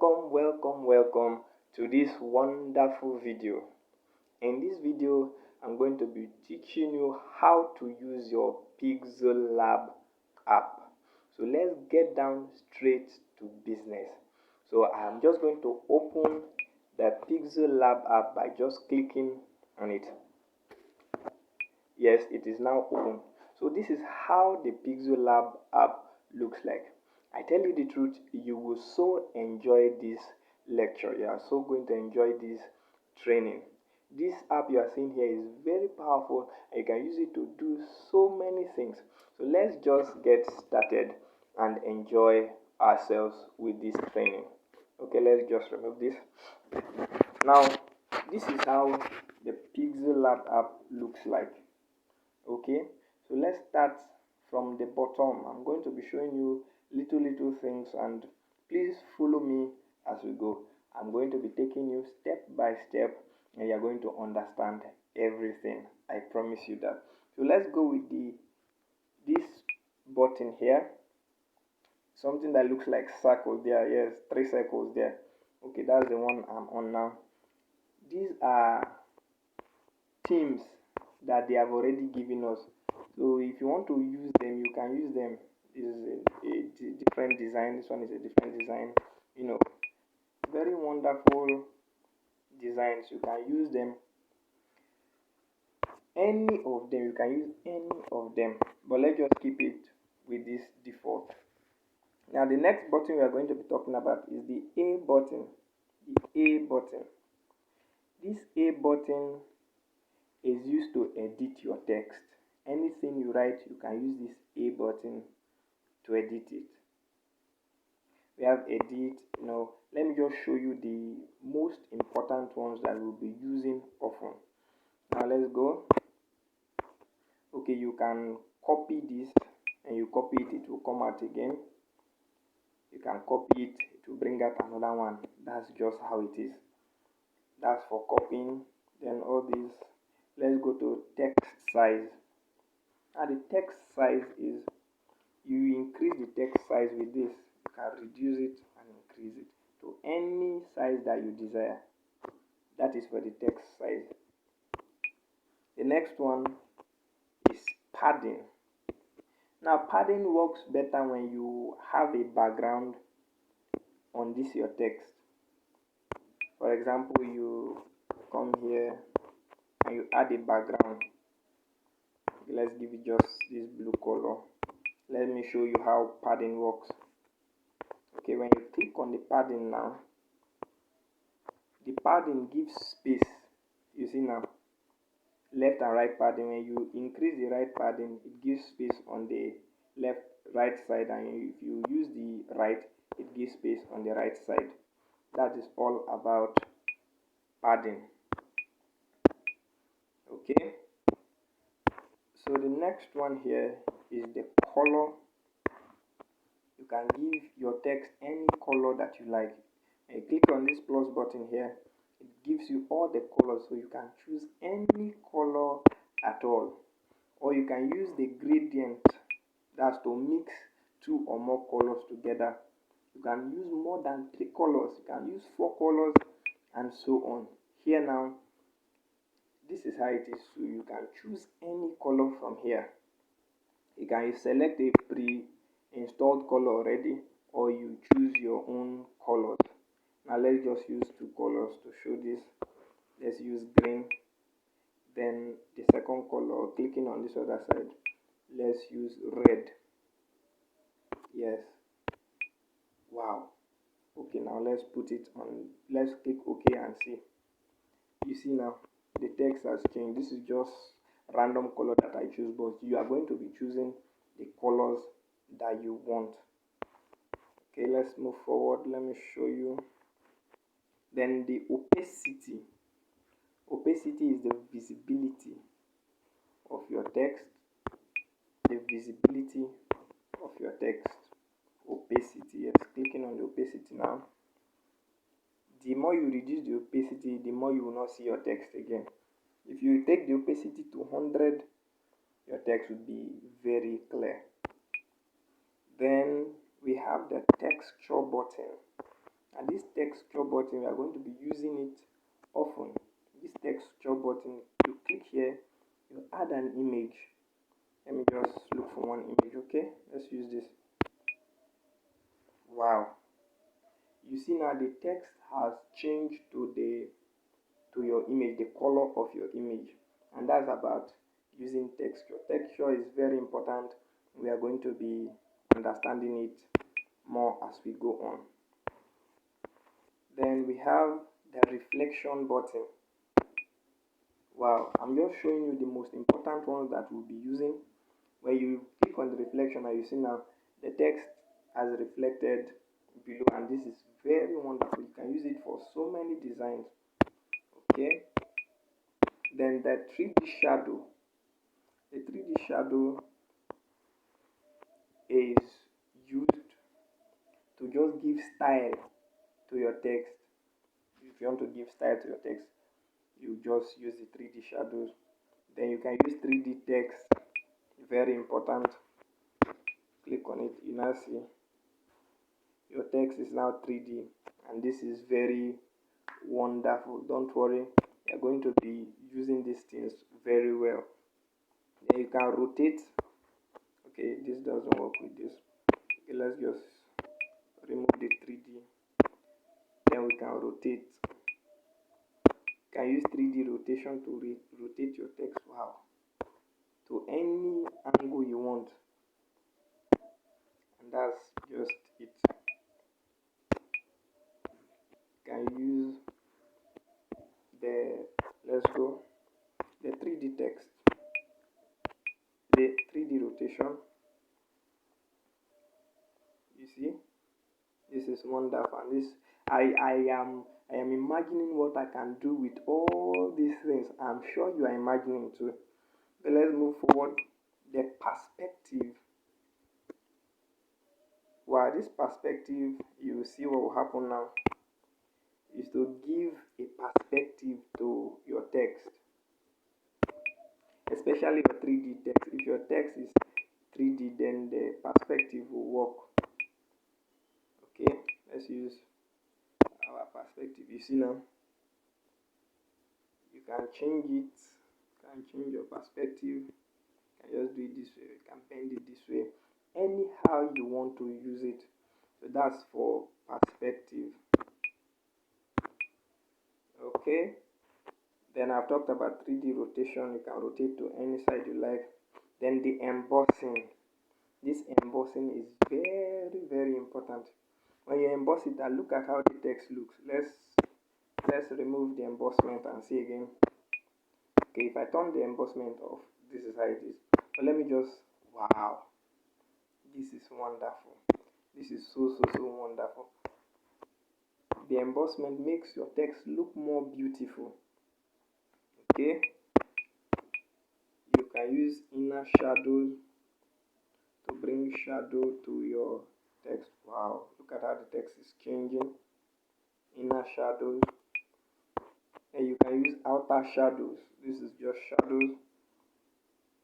Welcome to this wonderful video. In this video, I'm going to be teaching you how to use your pixellab app. So let's get down straight to business. So I'm just going to open the pixellab app by just clicking on it. Yes, it is now open. So this is how the pixellab app looks like. I tell you the truth, you will so enjoy this lecture. You are so going to enjoy this training. This app you are seeing here is very powerful and you can use it to do so many things. So let's just get started and enjoy ourselves with this training. Okay, let's just remove this. Now, this is how the pixellab app looks like. Okay, so let's start from the bottom. I'm going to be showing you little things, and please follow me as we go. I'm going to be taking you step by step and you're going to understand everything. I promise you that. So let's go with this button here, something that looks like circles there. Yes, 3 circles there. Okay, that's the one I'm on now. These are themes that they have already given us. So if you want to use them, you can use them. This is a different design. This one is a different design. Very wonderful designs. You can use them. Any of them. You can use any of them. But let's just keep it with this default. Now the next button we are going to be talking about is the A button. The A button. This A button is used to edit your text. Anything you write, you can use this A button to edit it. We have edit. Let me just show you the most important ones that we'll be using often. Now let's go. Okay, you can copy this and you copy it, it will come out again. You can copy it, it will bring out another one. That's just how it is. That's for copying. Then all these. Let's go to text size. Now the text size is, you increase the text size with this. You can reduce it and increase it to any size that you desire. That is for the text size. The next one is padding. Now padding works better when you have a background on this your text. For example, you come here and you add a background. Let's give it just this blue color. Let me show you how padding works. Okay, when you click on the padding now, the padding gives space. You see now, left and right padding. When you increase the right padding, it gives space on the right side, and if you use the right, it gives space on the right side. That is all about padding. Okay, so the next one here is the color. You can give your text any color that you like. And you click on this plus button here, it gives you all the colors, so you can choose any color at all. Or you can use the gradient, that's to mix 2 or more colors together. You can use more than 3 colors, you can use 4 colors, and so on. Here now, this is how it is. So you can choose any color from here. You can select a pre-installed color already, or you choose your own colors. Now let's just use 2 colors to show this. Let's use green. Then the second color, clicking on this other side, let's use red. Yes. Wow. Okay, now let's put it on. Let's click OK and see. You see now, the text has changed. This is just random color that I choose, but you are going to be choosing the colors that you want. Okay, let's move forward. Let me show you. Then the opacity. Opacity is the visibility of your text. The visibility of your text. Opacity. Yes, clicking on the opacity now. The more you reduce the opacity, the more you will not see your text again. If you take the opacity to 100, your text would be very clear. Then we have the texture button. And this texture button, we are going to be using it often. This texture button, you click here, you add an image. Let me just look for one image. Okay, let's use this. Wow, you see now the text has changed to your image, the color of your image. And that's about using texture. Texture is very important. We are going to be understanding it more as we go on. Then we have the reflection button. Wow, I'm just showing you the most important ones that we'll be using. When you click on the reflection, and you see now the text has reflected below, and this is very wonderful. You can use it for so many designs. Okay, then the 3D shadow. The 3D shadow is used to just give style to your text. If you want to give style to your text, you just use the 3D shadows. Then you can use 3D text, very important. Click on it, you now see your text is now 3D, and this is very wonderful. Don't worry, you're going to be using these things very well. Then you can rotate. Okay, this doesn't work with this. Okay, let's just remove the 3D. Then we can rotate. You can use 3D rotation to rotate your text. Wow, to any angle you want. And that's just it. You can use the, let's go, the 3D text, the 3D rotation. You see, this is wonderful. And this, I am imagining what I can do with all these things. I'm sure you are imagining too. But let's move forward. The perspective. Wow, this perspective, you will see what will happen now, is to give a perspective to your text, especially your 3D text. If your text is 3D, then the perspective will work. Okay, let's use our perspective. You see now, you can change it. You can change your perspective. You can just do it this way. You can bend it this way. Anyhow you want to use it. So that's for perspective. Okay. Then I've talked about 3D rotation. You can rotate to any side you like. Then the embossing. This embossing is very, very important. When you emboss it, and look at how the text looks. Let's remove the embossment and see again. Okay, if I turn the embossment off, this is how it is. But let me just, wow, this is wonderful. This is so wonderful. The embossment makes your text look more beautiful. Okay, you can use inner shadows to bring shadow to your text. Wow, look at how the text is changing. Inner shadows. And you can use outer shadows. This is just shadows.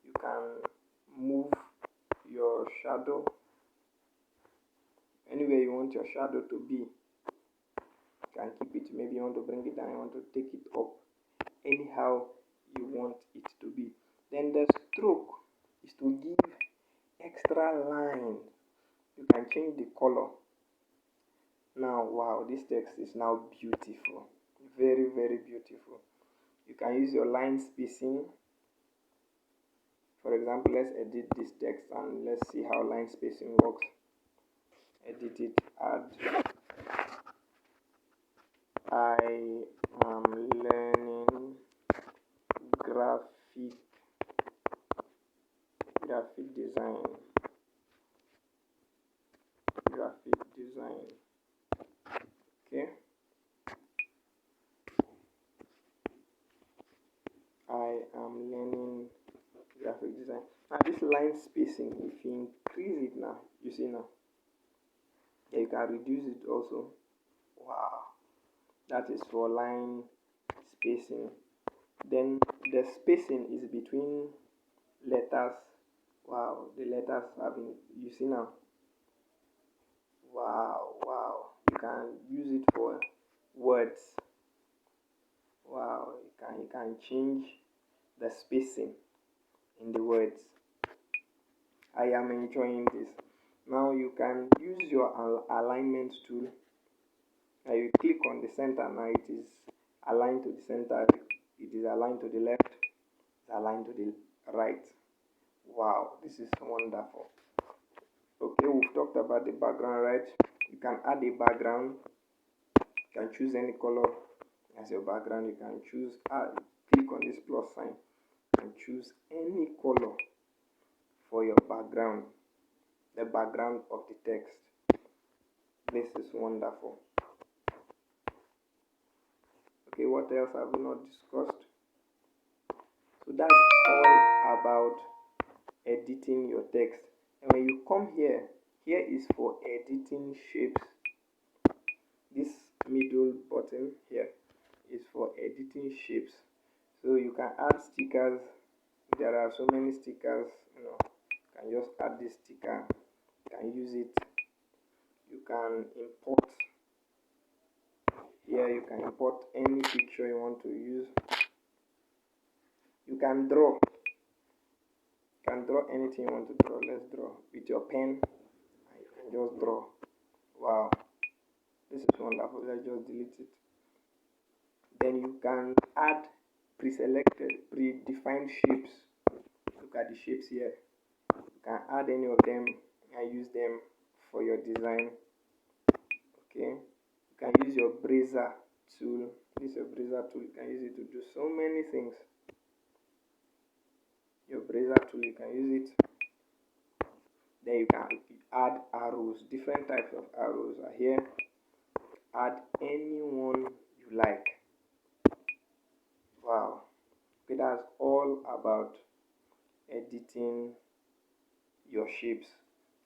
You can move your shadow anywhere you want your shadow to be. You can keep it. Maybe you want to bring it down, you want to take it up. Anyhow you want it to be. Then the stroke is to give extra line. You can change the color. Now, wow, this text is now beautiful. Very, very beautiful. You can use your line spacing. For example, let's edit this text and let's see how line spacing works. Edit it, add. I am learning graphic design. Okay. I am learning graphic design. Now this line spacing, if you increase it now, you see now, you can reduce it also. Wow, that is for line spacing. Then the spacing is between letters. Wow, the letters have been, you see now. Wow, you can use it for words. Wow, you can change the spacing in the words. I am enjoying this. Now you can use your alignment tool. Now you click on the center. Now it is aligned to the center. It is aligned to the left. It's aligned to the right. Wow, this is wonderful. Okay, we've talked about the background, right? You can add a background. You can choose any color as your background. You can choose, click on this plus sign and choose any color for your background, the background of the text. This is wonderful. Okay, what else have we not discussed? So that's all about editing your text. And when you come here, here is for editing shapes. This middle button here is for editing shapes. So you can add stickers. There are so many stickers, you can just add this sticker. You can use it. You can import. Here you can import any picture you want to use. You can draw. You can draw anything you want to draw. Let's draw with your pen. And you can just draw. Wow, this is wonderful. Let's just delete it. Then you can add pre-selected, predefined shapes. Look at the shapes here. You can add any of them and use them for your design. Okay, you can use your brazier tool. This is a brazier tool. You can use it to do so many things. Your brazier tool, you can use it. Then you can add arrows. Different types of arrows are here. Add any one you like. Wow. Okay, that's all about editing your shapes.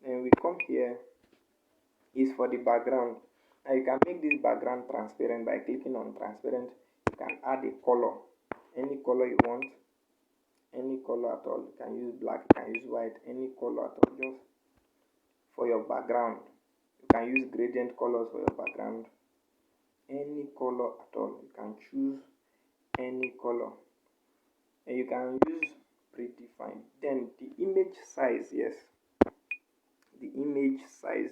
Then we come here, is for the background. Now you can make this background transparent by clicking on transparent. You can add a color, any color you want, any color at all. You can use black, you can use white, any color at all, just for your background. You can use gradient colors for your background, any color at all. You can choose any color, and you can use predefined. Then the image size, yes, the image size.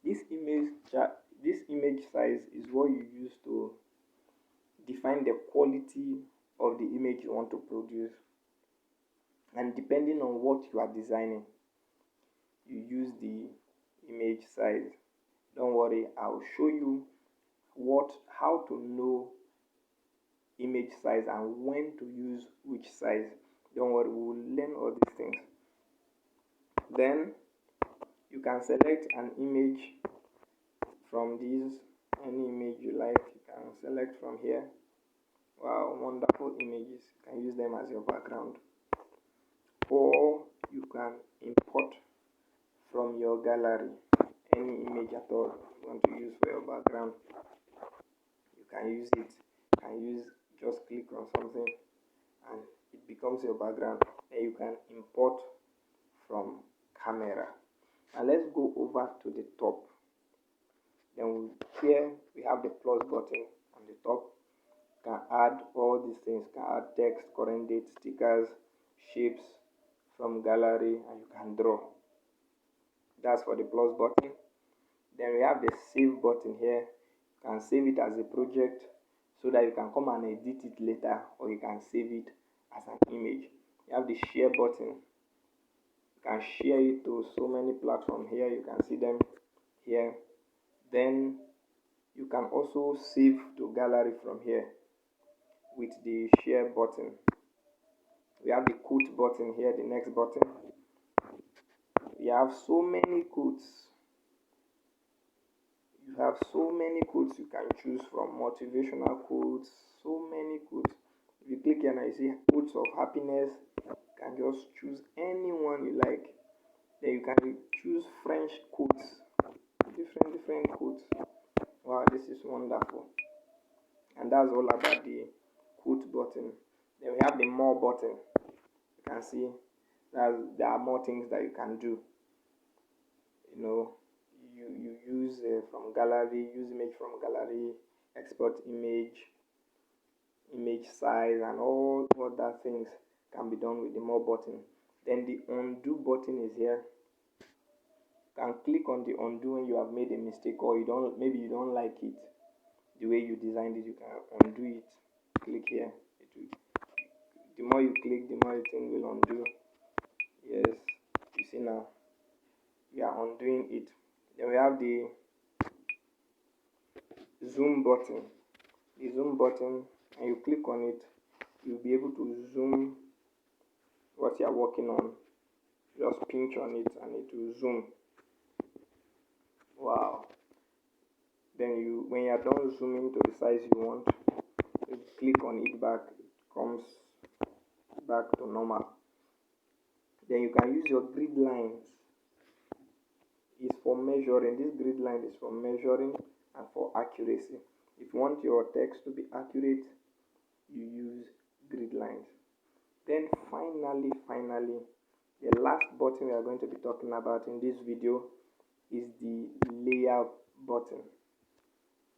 This image size is what you use to define the quality of the image you want to produce. And depending on what you are designing, you use the image size. Don't worry, I'll show you how to know image size and when to use which size. Don't worry, we'll learn all these things. Then you can select an image from these, any image you like. You can select from here. Wow, wonderful images. You can use them as your background, or you can import from your gallery any image at all you want to use for your background. You can use it. You can just click on something and it becomes your background. Then you can import from camera. And let's go over to the top. Then here we have the plus button on the top. You can add all these things. You can add text, current date, stickers, shapes from gallery, and you can draw. That's for the plus button. Then we have the save button here. You can save it as a project so that you can come and edit it later, or you can save it as an image. You have the share button. You can share it to so many platforms here. You can see them here. Then you can also save to gallery from here with the share button. We have the quote button here, the next button. We have so many quotes. You have so many quotes you can choose from, motivational quotes, so many quotes. If you click here and you see quotes of happiness, you can just choose any one you like. Then you can choose French quotes, different quotes. Wow, this is wonderful. And that's all about the quote button. Then we have the more button. You can see that there are more things that you can do. you use from gallery, use image from gallery, export image size, and all other things can be done with the more button. Then the undo button is here. You can click on the undo when you have made a mistake, or maybe you don't like it the way you designed it. You can undo it. Click here. The more you click, the more the thing will undo. Yes, you see now we are undoing it. Then we have the zoom button. The zoom button, and you click on it, you'll be able to zoom what you are working on. Just pinch on it and it will zoom. Wow. Then when you are done zooming to the size you want, you click on it back, it comes back to normal. Then you can use your grid lines. It's for measuring. This grid line is for measuring and for accuracy. If you want your text to be accurate, you use grid lines. Then finally, the last button we are going to be talking about in this video is the layer button.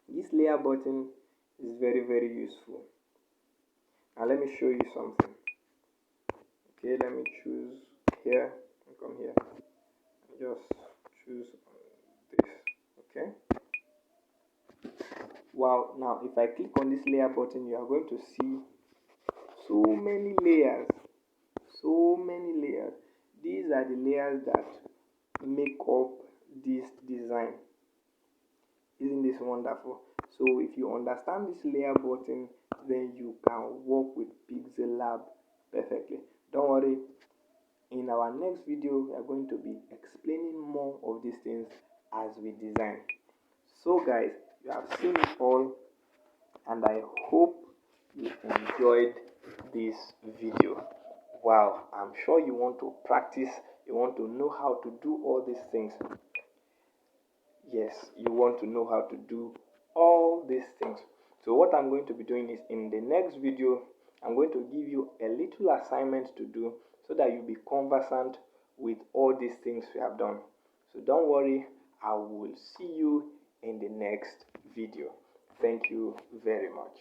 This layer button is very, very useful. Now let me show you something. Okay, let me choose here and come here and just choose this. Okay. Wow, now if I click on this layer button, you are going to see so many layers. These are the layers that make up this design. Isn't this wonderful? So if you understand this layer button, then you can work with pixellab perfectly. Don't worry, in our next video we are going to be explaining more of these things as we design. So guys, you have seen it all, and I hope you enjoyed this video. Wow, I'm sure you want to practice, you want to know how to do all these things. Yes, you want to know how to do all these things. So what I'm going to be doing is, in the next video, I'm going to give you a little assignment to do so that you'll be conversant with all these things we have done. So don't worry, I will see you in the next video. Thank you very much.